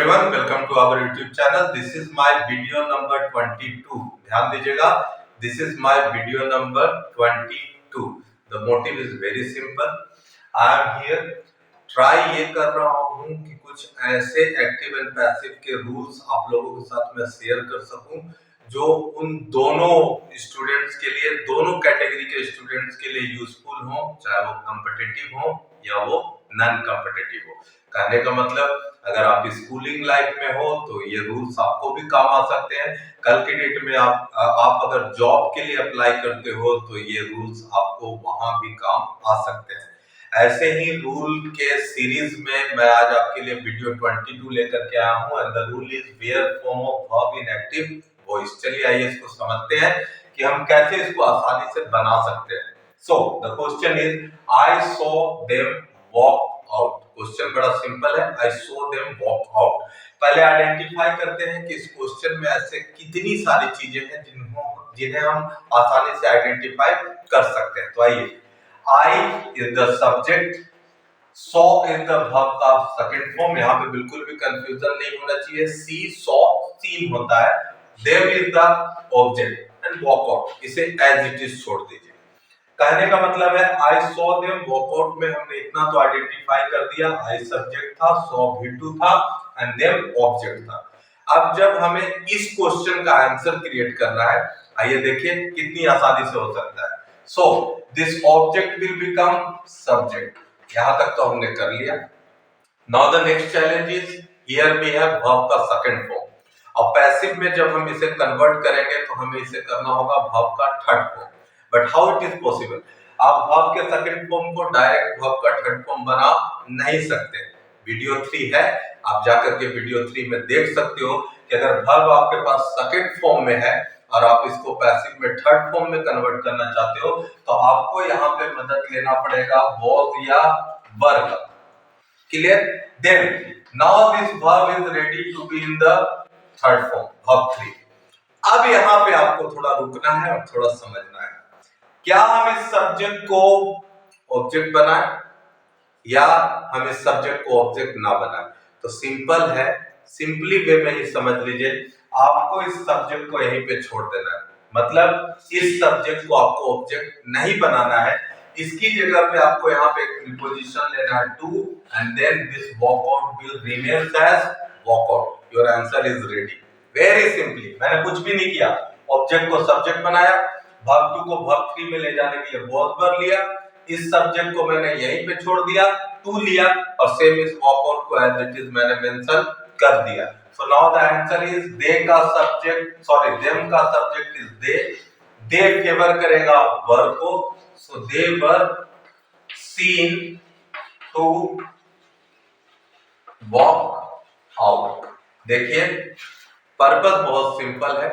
everyone, welcome to our YouTube channel. This is my video number 22. ध्यान दीजिएगा, this is my video number 22. The motive is very simple. I am here. Try ये कर रहा हूँ कि कुछ ऐसे एक्टिव एंड पैसिव के रूल्स आप लोगों के साथ मैं शेयर कर सकूं जो उन दोनों स्टूडेंट्स के लिए, दोनों कैटेगरी के स्टूडेंट्स के लिए यूजफुल हो, चाहे वो कॉम्पिटिटिव हो या वो नॉन कॉम्पिटिटिव हो। कहने का मतलब, अगर आप स्कूलिंग लाइफ में हो तो ये रूल्स आपको भी काम आ सकते हैं। कल के डेट में आप अगर जॉब के लिए अप्लाई करते हो तो ये रूल्स आपको वहां भी काम आ सकते हैं। ऐसे ही रूल के सीरीज में मैं आज आपके लिए वीडियो 22 लेकर के आया हूं। And the rule is where form of verb in active voice. चलिए आइए इसको समझते हैं कि हम कैसे इसको आसानी से बना सकते हैं। So the question is I saw them walk out. Question बड़ा सिंपल है, I saw them walk out. पहले आइडेंटिफाई करते हैं कि इस क्वेश्चन में ऐसे कितनी सारी चीजें हैं जिन्हें हम आसानी से आइडेंटिफाई कर सकते हैं। तो आइए, I is the subject, saw is the verb का सेकंड फॉर्म। यहाँ पे बिल्कुल भी कंफ्यूजन नहीं होना चाहिए। see, saw, seen होता है। them is the object and walk out, इसे as it is छोड़ दीजिए। कहने का मतलब है I saw them walk out में हमने इतना तो आइडेंटिफाई कर दिया। I सब्जेक्ट था, saw V2 था and them ऑब्जेक्ट था। अब जब हमें इस क्वेश्चन का आंसर क्रिएट करना है, आइए देखिए कितनी आसानी से हो सकता है। So this object will become subject. यहां तक तो हमने कर लिया। Now the next challenge is here we have verb का second form. अब पैसिव में जब हम इसे कन्वर्ट करेंगे तो हमें इसे करना होगा verb का third form. But how it is possible? आप verb के सेकंड फॉर्म को डायरेक्ट verb का थर्ड फॉर्म बना नहीं सकते। वीडियो 3 है, आप जाकर के वीडियो 3 में देख सकते हो कि अगर verb आपके पास सेकंड फॉर्म में है और आप इसको पैसिव में थर्ड फॉर्म में कन्वर्ट करना चाहते हो तो आपको यहाँ पे मदद लेना पड़ेगा was या were का। Clear? Then now this verb is ready to be in the third form, verb 3। अब यहाँ पे आपको थोड़ा रुकना है और थोड़ा समझना है, क्या हम इस सब्जेक्ट को ऑब्जेक्ट बनाएं या हम इस सब्जेक्ट को ऑब्जेक्ट ना बनाएं। तो सिंपल है, सिंपली वे में ही समझ लीजिए, आपको इस सब्जेक्ट को यहीं पे छोड़ देना है। मतलब इस सब्जेक्ट को आपको ऑब्जेक्ट नहीं बनाना है। इसकी जगह पे आपको यहाँ पे एक प्रीपोजिशन लेना है to and then this walk out will remain as walk out. Your answer is ready. Very simply, मैंने कुछ भी नहीं किया, ऑब्जेक्ट को सब्जेक्ट बनाया, वर्ब 2 को वर्ब 3 में ले जाने के लिए was verb लिया, इस सब्जेक्ट को मैंने यहीं पे छोड़ दिया, टू लिया और सेम इस वॉक आउट को एज इट इज मैंने मेंशन कर दिया। So now the answer is they का subject, sorry them का subject is they favor करेगा were को, so they were seen to walk out। देखिए पर्पस बहुत सिंपल है,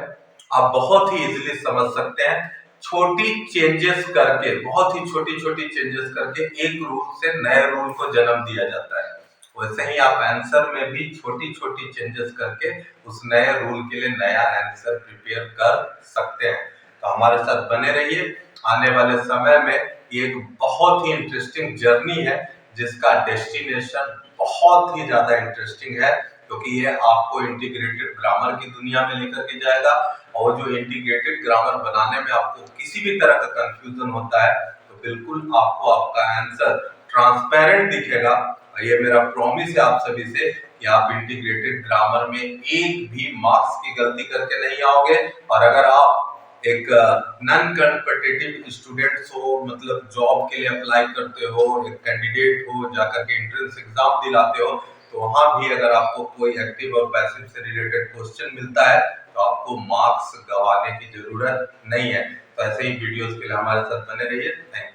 आप बहुत ही इजीली समझ सकते हैं। छोटी चेंजेस करके, बहुत ही छोटी छोटी चेंजेस करके एक रूल से नए रूल को जन्म दिया जाता है। वैसे ही आप आंसर में भी छोटी छोटी चेंजेस करके उस नए रूल के लिए नया आंसर प्रिपेयर कर सकते हैं। तो हमारे साथ बने रहिए। आने वाले समय में ये एक बहुत ही इंटरेस्टिंग जर्नी है जिसका डेस्टिनेशन बहुत ही ज्यादा इंटरेस्टिंग है, क्योंकि ये आपको इंटीग्रेटेड ग्रामर की दुनिया में लेकर के जाएगा। और जो इंटीग्रेटेड ग्रामर बनाने में आपको किसी भी तरह का कंफ्यूजन होता है तो बिल्कुल आपको आपका आंसर ट्रांसपेरेंट दिखेगा। ये मेरा प्रॉमिस है आप सभी से कि आप इंटीग्रेटेड ग्रामर में एक भी मार्क्स की गलती करके नहीं आओगे। और अगर आप एक नॉन कॉम्पिटिटिव स्टूडेंट्स हो, मतलब जॉब के लिए अप्लाई करते हो, एक कैंडिडेट हो, जाकर के एंट्रेंस एग्जाम दिलाते हो, तो वहां भी अगर आपको कोई एक्टिव और पैसिव से रिलेटेड क्वेश्चन मिलता है तो आपको मार्क्स गंवाने की जरूरत नहीं है। तो ऐसे ही वीडियोस के लिए हमारे साथ बने रहिए। Thank you.